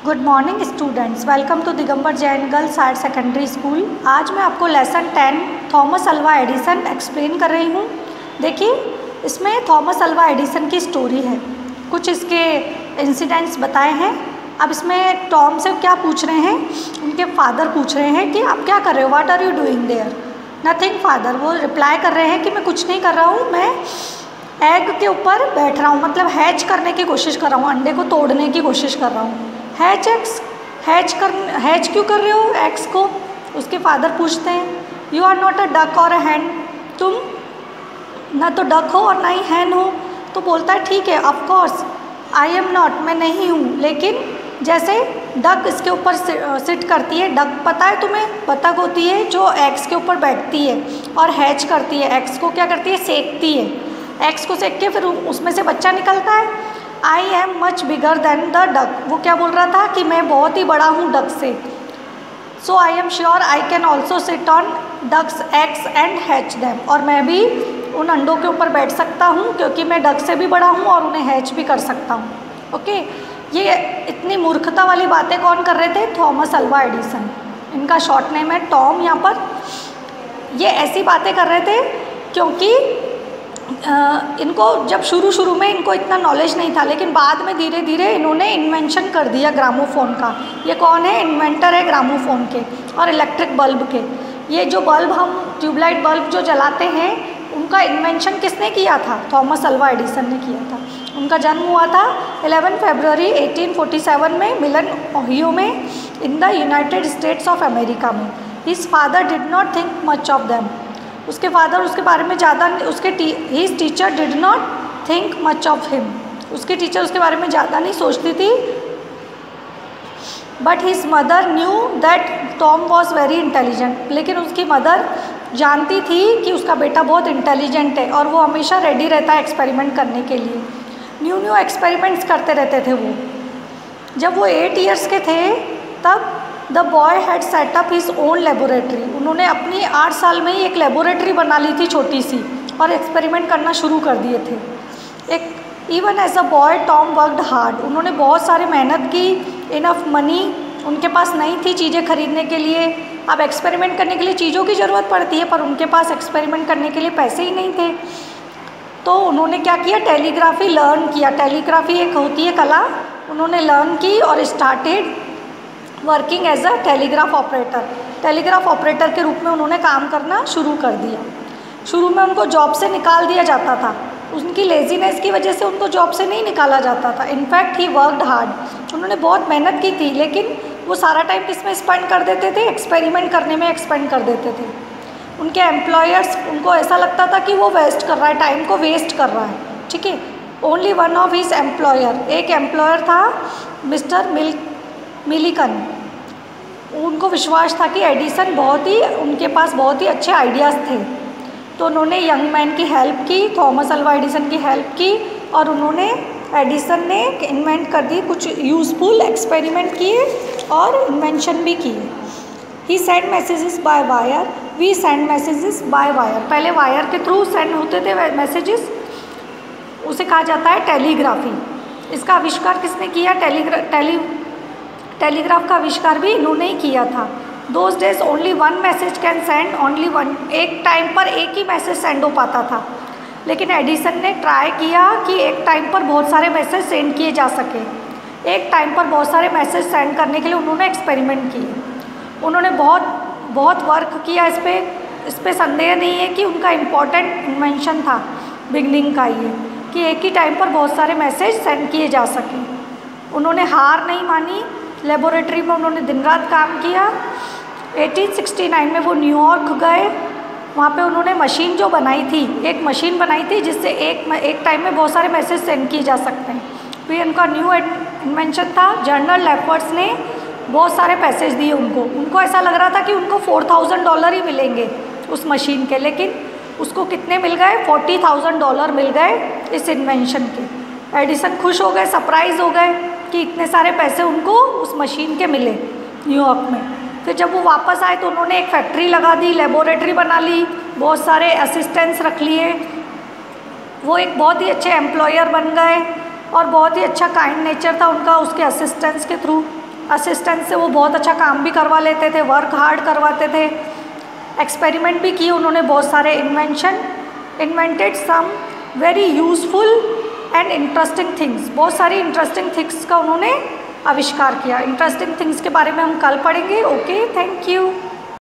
Good morning students, welcome to Digambar Jain girls higher secondary school. आज मैं आपको lesson 10 Thomas Alva Edison explain कर रही हूँ। देखिए, इसमें थॉमस अल्वा एडिसन की स्टोरी है, कुछ इसके इंसिडेंट्स बताए हैं। अब इसमें टॉम से क्या पूछ रहे हैं, उनके फादर पूछ रहे हैं कि आप क्या कर रहे हो, what are you doing there. Nothing father, वो रिप्लाई कर रहे हैं कि मैं कुछ नहीं कर रहा हूँ, मैं एग के ऊपर बैठ रहा हूँ, मतलब हैच करने की कोशिश कर रहा हूँ, अंडे को तोड़ने की कोशिश कर रहा हूँ। हैच क्यों कर रहे हो एग्स को, उसके फादर पूछते हैं। You are not a duck और अ हैन, तुम ना तो डक हो और ना ही हैन हो। तो बोलता है ठीक है, of course I am not, मैं नहीं हूँ, लेकिन जैसे डक इसके ऊपर सिट करती है, डक पता है तुम्हें, बतख होती है जो एग्स के ऊपर बैठती है और हैच करती है, एग्स को क्या करती है, सेकती है, एग्स को सेक के फिर उसमें से बच्चा निकलता है। I am much bigger than the duck, वो क्या बोल रहा था कि मैं बहुत ही बड़ा हूँ डक से। So I am sure I can also sit on ducks eggs and hatch them, और मैं भी उन अंडों के ऊपर बैठ सकता हूँ क्योंकि मैं डक से भी बड़ा हूँ और उन्हें हैच भी कर सकता हूँ। ओके, ये इतनी मूर्खता वाली बातें कौन कर रहे थे, थॉमस अल्वा एडिसन। इनका शॉर्ट नेम है टॉम। यहाँ पर ये ऐसी बातें कर रहे थे क्योंकि इनको जब शुरू में इनको इतना नॉलेज नहीं था, लेकिन बाद में धीरे धीरे इन्होंने इन्वेंशन कर दिया ग्रामोफोन का। ये कौन है, इन्वेंटर है ग्रामोफोन के और इलेक्ट्रिक बल्ब के। ये जो बल्ब हम ट्यूबलाइट बल्ब जो जलाते हैं, उनका इन्वेंशन किसने किया था, थॉमस अल्वा एडिसन ने किया था। उनका जन्म हुआ था 11 फरवरी 1847 में मिलन, ओहियो में, in the United States of America में। His father did not think much of them, उसके फादर उसके बारे में ज़्यादा, उसके his teacher did not think much of him, उसके टीचर उसके बारे में ज़्यादा नहीं सोचती थी। But his mother knew that Tom was very intelligent, लेकिन उसकी मदर जानती थी कि उसका बेटा बहुत इंटेलिजेंट है और वो हमेशा रेडी रहता है एक्सपेरिमेंट करने के लिए। न्यू एक्सपेरिमेंट्स करते रहते थे वो। जब वो 8 ईयर्स के थे तब the boy had set up his own laboratory, उन्होंने अपनी 8 साल में ही एक लेबोरेटरी बना ली थी छोटी सी, और एक्सपेरिमेंट करना शुरू कर दिए थे। एक even as a boy Tom worked hard, उन्होंने बहुत सारी मेहनत की। इनफ मनी उनके पास नहीं थी चीज़ें खरीदने के लिए। अब एक्सपेरिमेंट करने के लिए चीज़ों की ज़रूरत पड़ती है, पर उनके पास एक्सपेरिमेंट करने के लिए पैसे ही नहीं थे। तो उन्होंने क्या किया, टेलीग्राफी लर्न किया। टेलीग्राफी एक होती है कला, उन्होंने लर्न की और started working as a telegraph operator. Telegraph operator के रूप में उन्होंने काम करना शुरू कर दिया। शुरू में उनको जॉब से निकाल दिया जाता था, उनकी लेजीनेस की वजह से उनको जॉब से नहीं निकाला जाता था। इनफैक्ट ही वर्कड हार्ड, उन्होंने बहुत मेहनत की थी, लेकिन वो सारा टाइम किस में स्पेंड कर देते थे, एक्सपेरिमेंट करने में एक्सपेंड कर देते थे। उनके एम्प्लॉयर्स, उनको ऐसा लगता था कि वो वेस्ट कर रहा है, टाइम को वेस्ट कर रहा है। ठीक है, only one of his employer, एक एम्प्लॉयर था मिस्टर मिलिकन। उनको विश्वास था कि एडिसन उनके पास बहुत ही अच्छे आइडियाज़ थे, तो उन्होंने यंग मैन की हेल्प की, थॉमस अल्वा एडिसन की हेल्प की, और उन्होंने एडिसन ने इन्वेंट कर दी, कुछ यूज़फुल एक्सपेरिमेंट किए और इन्वेंशन भी किए। He send messages by wire, we send messages by wire. पहले वायर के थ्रू सेंड होते थे मैसेजेस, उसे कहा जाता है टेलीग्राफी। इसका आविष्कार किसने किया, टेलीग्राफ का आविष्कार भी इन्होंने ही किया था। Those days only one message can send, only one, एक टाइम पर एक ही मैसेज सेंड हो पाता था। लेकिन एडिसन ने ट्राई किया कि एक टाइम पर बहुत सारे मैसेज सेंड किए जा सके। एक टाइम पर बहुत सारे मैसेज सेंड करने के लिए उन्होंने एक्सपेरिमेंट किए। उन्होंने बहुत वर्क किया इस पे संदेह नहीं है कि उनका इम्पॉर्टेंट इन्वेंशन था बिगनिंग का ये, कि एक ही टाइम पर बहुत सारे मैसेज सेंड किए जा सकें। उन्होंने हार नहीं मानी, लेबोरेटरी में उन्होंने दिन रात काम किया। 1869 में वो न्यूयॉर्क गए, वहाँ पे उन्होंने मशीन जो बनाई थी, एक मशीन बनाई थी जिससे एक टाइम में बहुत सारे मैसेज सेंड किए जा सकते हैं। फिर उनका न्यू इन्वेंशन था। जनरल लेफर्ट्स ने बहुत सारे पैसेज दिए उनको ऐसा लग रहा था कि उनको $4,000 ही मिलेंगे उस मशीन के, लेकिन उसको कितने मिल गए, $40,000 मिल गए इस इन्वेंशन के। एडिसन खुश हो गए, सरप्राइज हो गए कि इतने सारे पैसे उनको उस मशीन के मिले न्यूयॉर्क में। फिर जब वो वापस आए तो उन्होंने एक फैक्ट्री लगा दी, लेबोरेटरी बना ली, बहुत सारे असिस्टेंट्स रख लिए। वो एक बहुत ही अच्छे एम्प्लॉयर बन गए और बहुत ही अच्छा काइंड नेचर था उनका उसके असिस्टेंट्स के थ्रू। असिस्टेंट से वो बहुत अच्छा काम भी करवा लेते थे, वर्क हार्ड करवाते थे, एक्सपेरिमेंट भी किए उन्होंने बहुत सारे, invented some very useful and interesting things, बहुत सारी इंटरेस्टिंग थिंग्स का उन्होंने आविष्कार किया। इंटरेस्टिंग थिंग्स के बारे में हम कल पढ़ेंगे। Okay, thank you.